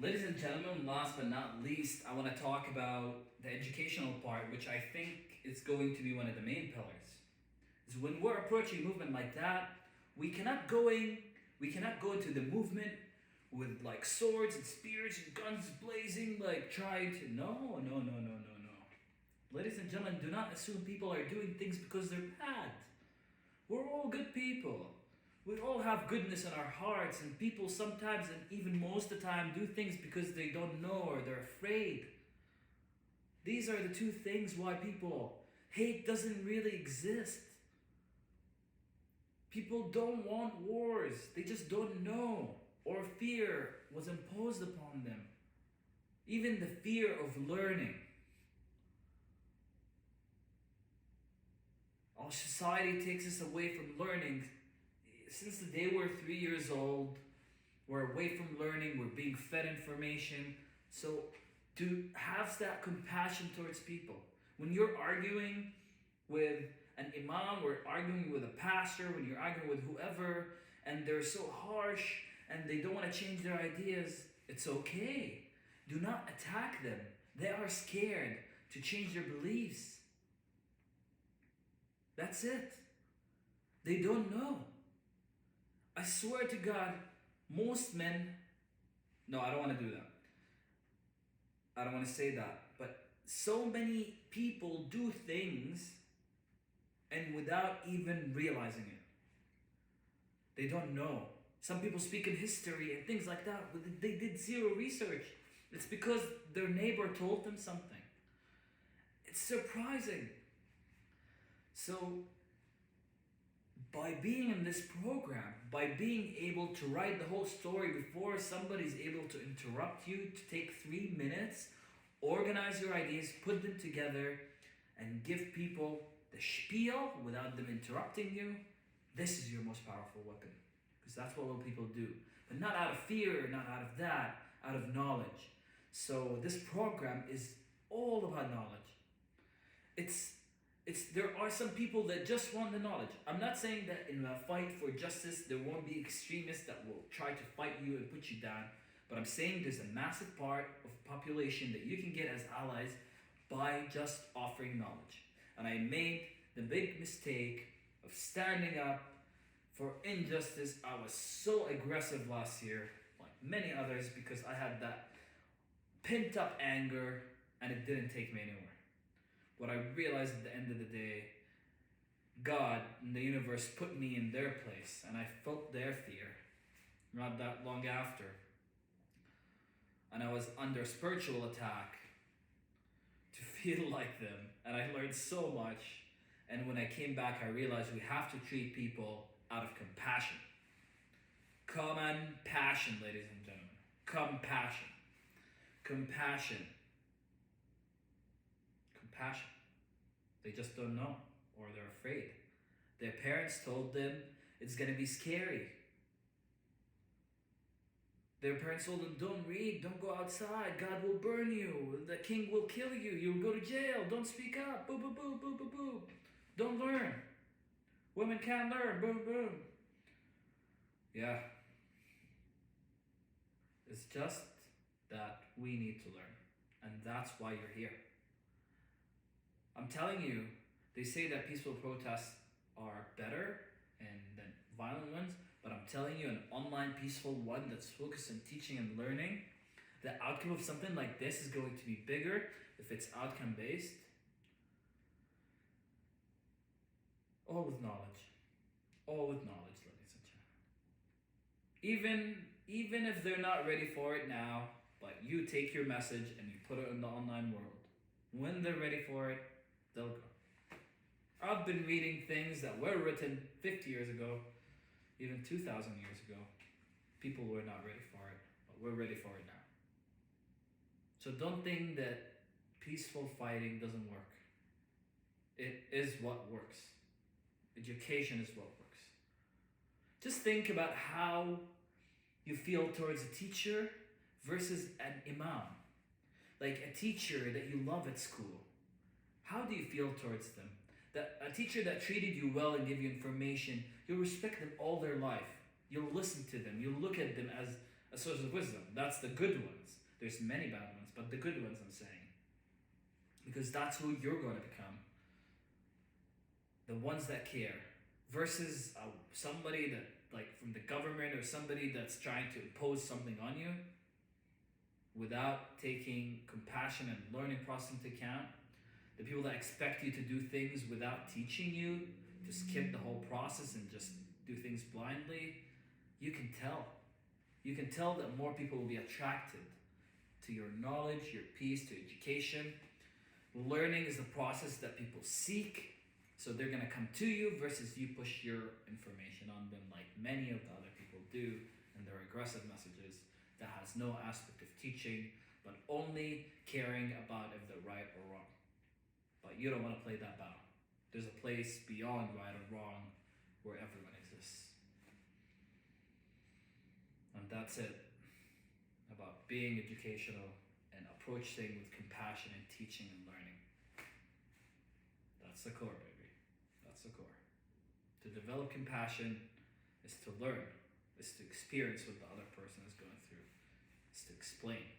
Ladies and gentlemen, last but not least, I want to talk about the educational part, which I think is going to be one of the main pillars. Is when we're approaching movement like that, we cannot going, we cannot go into the movement with like swords and spears and guns blazing, like trying to no. Ladies and gentlemen, do not assume people are doing things because they're bad. We're all good people. We all have goodness in our hearts, and people sometimes, and even most of the time, do things because they don't know or they're afraid. These are the two things why people hate doesn't really exist. People don't want wars, they just don't know, or fear was imposed upon them. Even the fear of learning. Our society takes us away from learning. Since the day we're 3 years old, we're away from learning, we're being fed information. So to have that compassion towards people. When you're arguing with an imam, or arguing with a pastor, when you're arguing with whoever, and they're so harsh and they don't want to change their ideas, it's okay. Do not attack them. They are scared to change their beliefs. That's it. They don't know. I swear to God, most men. No, I don't want to do that. I don't want to say that. But so many people do things and without even realizing it. They don't know. Some people speak in history and things like that, but they did zero research. It's because their neighbor told them something. It's surprising. So, by being in this program, by being able to write the whole story before somebody's able to interrupt you, to take 3 minutes, organize your ideas, put them together, and give people the spiel without them interrupting you, this is your most powerful weapon. Because that's what people do. But not out of fear, not out of that, out of knowledge. So this program is all about knowledge. It's there are some people that just want the knowledge. I'm not saying that in a fight for justice there won't be extremists that will try to fight you and put you down, but I'm saying there's a massive part of population that you can get as allies by just offering knowledge. And I made the big mistake of standing up for injustice. I was so aggressive last year, like many others, because I had that pent up anger and it didn't take me anywhere. What I realized at the end of the day, God and the universe put me in their place, and I felt their fear not that long after. And I was under spiritual attack to feel like them, and I learned so much. And when I came back, I realized we have to treat people out of compassion. Compassion, ladies and gentlemen. Compassion. Compassion. Compassion. They just don't know, or they're afraid. Their parents told them it's gonna be scary. Their parents told them, don't read, don't go outside, God will burn you, the king will kill you, you'll go to jail, don't speak up, boo boo boo boo boo boo. Don't learn. Women can't learn, boom boom. Yeah. It's just that we need to learn. And that's why you're here. I'm telling you, they say that peaceful protests are better than violent ones, but I'm telling you, an online peaceful one that's focused on teaching and learning, the outcome of something like this is going to be bigger if it's outcome based. All with knowledge. All with knowledge, ladies and gentlemen. Even if they're not ready for it now, but you take your message and you put it in the online world. When they're ready for it, they'll go. I've been reading things that were written 50 years ago, even 2,000 years ago. People were not ready for it, but we're ready for it now. So don't think that peaceful fighting doesn't work. It is what works. Education is what works. Just think about how you feel towards a teacher versus an imam. Like a teacher that you love at school. How do you feel towards them? A teacher that treated you well and gave you information, you'll respect them all their life. You'll listen to them. You'll look at them as source of wisdom. That's the good ones. There's many bad ones, but the good ones I'm saying. Because that's who you're going to become. The ones that care. Versus somebody that, like from the government or somebody that's trying to impose something on you without taking compassion and learning process into account. The people that expect you to do things without teaching you, to skip the whole process and just do things blindly, you can tell. You can tell that more people will be attracted to your knowledge, your peace, to education. Learning is the process that people seek, so they're going to come to you versus you push your information on them like many of the other people do in their aggressive messages that has no aspect of teaching, but only caring about if they're right or wrong. But you don't want to play that battle. There's a place beyond right or wrong where everyone exists. And that's it about being educational and approach things with compassion and teaching and learning. That's the core, baby. That's the core. To develop compassion is to learn, is to experience what the other person is going through, is to explain.